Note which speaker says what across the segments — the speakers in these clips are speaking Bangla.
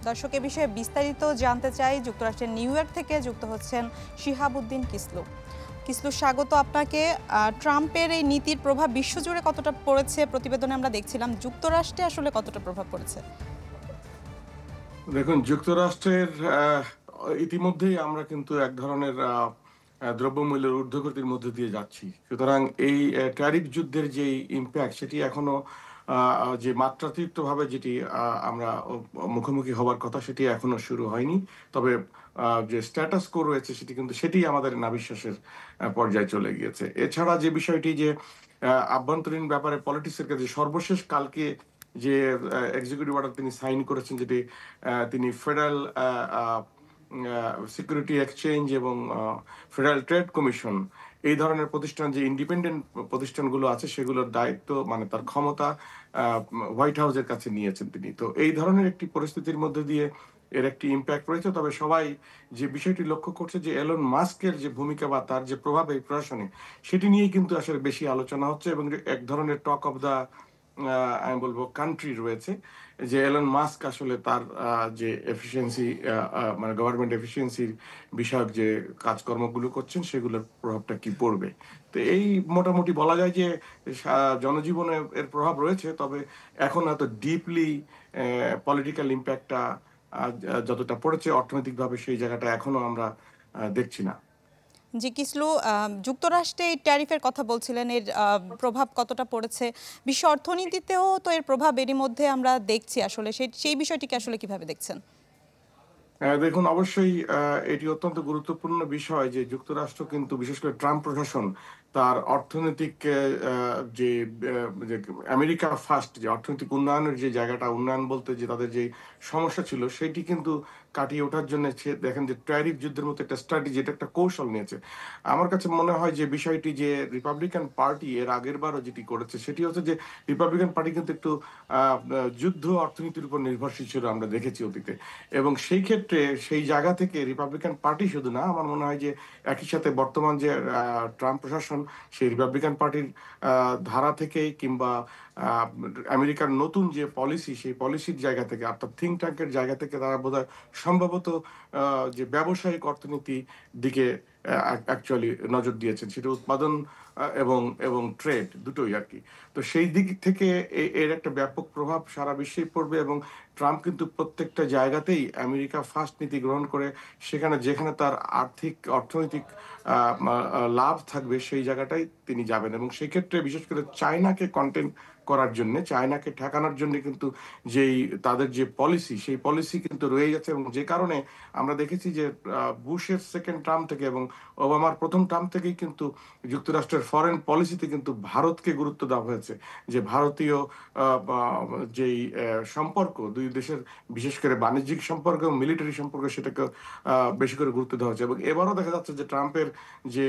Speaker 1: দর্শক এ বিষয়ে বিস্তারিত জানতে চাই যুক্তরাষ্ট্রের নিউ ইয়র্ক থেকে যুক্ত হচ্ছেন শিহাবুদ্দিন কিসলু। কিসলু, স্বাগত আপনাকে। ট্রাম্পের এই নীতির প্রভাব বিশ্বজুড়ে কতটা পড়েছে প্রতিবেদনে আমরা দেখছিলাম, যুক্তরাষ্ট্রে আসলে কতটা প্রভাব পড়েছে?
Speaker 2: দেখুন, যুক্তরাষ্ট্রের ইতিমধ্যেই আমরা কিন্তু এক ধরনের দ্রব্যমূল্যের ঊর্ধ্বগতির মধ্যে দিয়ে যাচ্ছি। সুতরাং এই ট্যারিফ যুদ্ধের যে ইম্প্যাক্ট সেটি এখনো যে মাত্রাতিরিক্তভাবে যেটি আমরা মুখোমুখি হওয়ার কথা সেটি এখনো শুরু হয়নি। তবে যে স্ট্যাটাস কো রয়েছে সেটি আমাদের নাভিশ্বাসের পর্যায়ে চলে গিয়েছে। এছাড়া যে বিষয়টি যে আভ্যন্তরীণ ব্যাপারে পলিটিক্সের কাছে সর্বশেষ কালকে যে এক্সিকিউটিভ অর্ডার তিনি সাইন করেছেন, যেটি তিনি ফেডারেল সিকিউরিটি এক্সচেঞ্জ এবং ফেডারেল ট্রেড কমিশন এই ধরনের প্রতিষ্ঠান, যে ইন্ডিপেন্ডেন্ট প্রতিষ্ঠানগুলো আছে সেগুলোর দায়িত্ব মানে তার ক্ষমতা হোয়াইট হাউসের কাছে নিয়েছেন তিনি। তো এই ধরনের একটি পরিস্থিতির মধ্যে দিয়ে এর একটি ইম্প্যাক্ট রয়েছে। তবে সবাই যে বিষয়টি লক্ষ্য করছে যে এলন মাস্কের যে ভূমিকা বা তার যে প্রভাব এই প্রশাসনে, সেটি নিয়েই কিন্তু আসলে বেশি আলোচনা হচ্ছে এবং এক ধরনের টক অফ দা আমি বলবো কান্ট্রি রয়েছে, যে এলন মাস্ক আসলে তার যে এফিসিয়েন্সি মানে গভর্নমেন্ট এফিসিয়েন্সির বিষয়ক যে কাজকর্মগুলো করছেন সেগুলোর প্রভাবটা কি পড়বে। তো এই মোটামুটি বলা যায় যে জনজীবনে এর প্রভাব রয়েছে, তবে এখন এত ডিপলি পলিটিক্যাল ইম্প্যাক্টটা যতটা পড়েছে অর্থনৈতিকভাবে সেই জায়গাটা এখনো আমরা দেখছি না।
Speaker 1: জি কিসলু, যুক্তরাষ্ট্রে এই ট্যারিফের কথা বলছিলেন, এর প্রভাব কতটা পড়েছে বিশ্ব অর্থনীতিতেও? তো এর প্রভাব এরই মধ্যে আমরা দেখছি, আসলে সেই বিষয়টিকে আসলে কিভাবে দেখছেন?
Speaker 2: দেখুন, অবশ্যই এটি অত্যন্ত গুরুত্বপূর্ণ বিষয় যে যুক্তরাষ্ট্র কিন্তু বিশেষ করে ট্রাম্প প্রশাসন তার অর্থনৈতিক যে যে আমেরিকা ফার্স্ট যে অর্থনৈতিক উন্নয়নের যে জায়গাটা, উন্নয়ন বলতে যে তাদের যে সমস্যা ছিল সেটি কিন্তু কাটিয়ে ওঠার জন্য দেখেন যে ট্যারিফ যুদ্ধের মতো একটা স্ট্র্যাটেজি, এটা একটা কৌশল নিয়েছে। আমার কাছে মনে হয় যে বিষয়টি যে রিপাবলিকান পার্টি এর আগের বারও যেটি করেছে সেটি হচ্ছে যে রিপাবলিকান পার্টি কিন্তু একটু যুদ্ধ অর্থনীতির উপর নির্ভরশীল ছিল, আমরা দেখেছি অতীতে। এবং সেই ক্ষেত্রে সেই জায়গা থেকে রিপাবলিকান পার্টি শুধু না, আমার মনে হয় যে একই সাথে বর্তমান যে ট্রাম্প প্রশাসন সেই রিপাবলিকান পার্টির ধারা থেকেই কিংবা আমেরিকার নতুন যে পলিসি সেই পলিসির জায়গা থেকে অর্থাৎ থিঙ্ক ট্যাঙ্কের জায়গা থেকে তারা বোধহয় সম্ভবত যে ব্যবসায়িক অর্থনীতি দিকে অ্যাকচুয়ালি নজর দিয়েছেন, সেটা উৎপাদন এবং এবং ট্রেড দুটোই আর কি। তো সেই দিক থেকে এর একটা ব্যাপক প্রভাব সারা বিশ্বেই পড়বে এবং ট্রাম্প কিন্তু প্রত্যেকটা জায়গাতেই আমেরিকা ফার্স্ট নীতি গ্রহণ করে সেখানে যেখানে তার অর্থনৈতিক লাভ থাকবে সেই জায়গাটাই তিনি যাবেন। এবং সেই ক্ষেত্রে বিশেষ করে চায়নাকে কন্টেন করার জন্য, চায়নাকে ঠেকানোর জন্য কিন্তু যেই তাদের যে পলিসি সেই পলিসি কিন্তু রয়ে গেছে। এবং যে কারণে আমরা দেখেছি যে বুশের সেকেন্ড টার্ম থেকে এবং ওবামার প্রথম টার্ম থেকেই কিন্তু যুক্তরাষ্ট্রের ফরেন পলিসিতে কিন্তু ভারতকে গুরুত্ব দেওয়া হয়েছে, যে ভারতীয় যেই সম্পর্ক দুই দেশের, বিশেষ করে বাণিজ্যিক সম্পর্ক এবং মিলিটারি সম্পর্ক, সেটাকে বেশি করে গুরুত্ব দেওয়া হচ্ছে। এবং এবারও দেখা যাচ্ছে যে ট্রাম্পের যে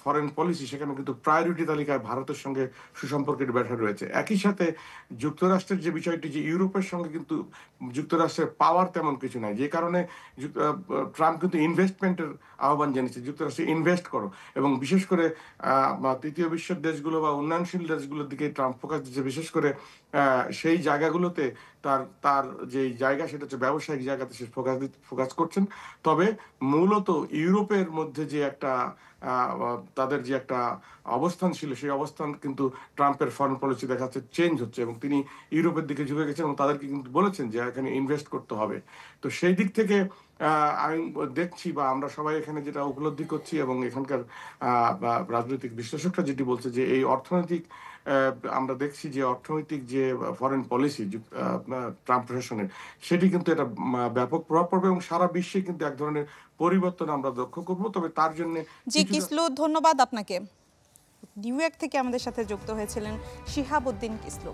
Speaker 2: ফরেন পলিসি সেখানে কিন্তু প্রায়োরিটি তালিকায় ভারতের সঙ্গে সুসম্পর্কের ব্যাপার রয়েছে। একই সাথে যুক্তরাষ্ট্রের যে বিষয়টি যে ইউরোপের সঙ্গে কিন্তু যুক্তরাষ্ট্রের পাওয়ার তেমন কিছু নাই, যে কারণে ট্রাম্প কিন্তু ইনভেস্টমেন্টের আহ্বান জানিয়েছে, যুক্তরাষ্ট্রে ইনভেস্ট করো। এবং বিশেষ করে তৃতীয় বিশ্বের দেশগুলো বা উন্নয়নশীল দেশগুলোর দিকে ট্রাম্প ফোকাস দিচ্ছে, বিশেষ করে সেই জায়গাগুলোতে তার তার যে জায়গা সেটা হচ্ছে ব্যবসায়িক জায়গাতে সে ফোকাস করছেন। তবে মূলত ইউরোপের মধ্যে যে একটা তাদের যে একটা অবস্থান ছিল সেই অবস্থান কিন্তু ট্রাম্পের ফরেন পলিসি দেখা যাচ্ছে চেঞ্জ হচ্ছে এবং তিনি ইউরোপের দিকে ঝুঁকে গেছেন এবং তাদেরকে কিন্তু বলেছেন যে এখানে ইনভেস্ট করতে হবে। তো সেই দিক থেকে আমি দেখছি বা আমরা সবাই এখানে যেটা উপলব্ধি করছি এবং এখানকার রাজনৈতিক বিশ্লেষকরা যেটি বলছে যে এই অর্থনৈতিক আমরা দেখছি যে অর্থনৈতিক যে ফরেন পলিসি ট্রাম্প প্রশাসনের, সেটি কিন্তু এটা ব্যাপক প্রভাব পড়বে এবং সারা বিশ্বে কিন্তু এক ধরনের পরিবর্তন আমরা লক্ষ্য করবো। তবে তার জন্য
Speaker 1: জি কিসলু, ধন্যবাদ আপনাকে। নিউ ইয়র্ক থেকে আমাদের সাথে যুক্ত হয়েছিলেন শিহাবুদ্দিন কিসলু।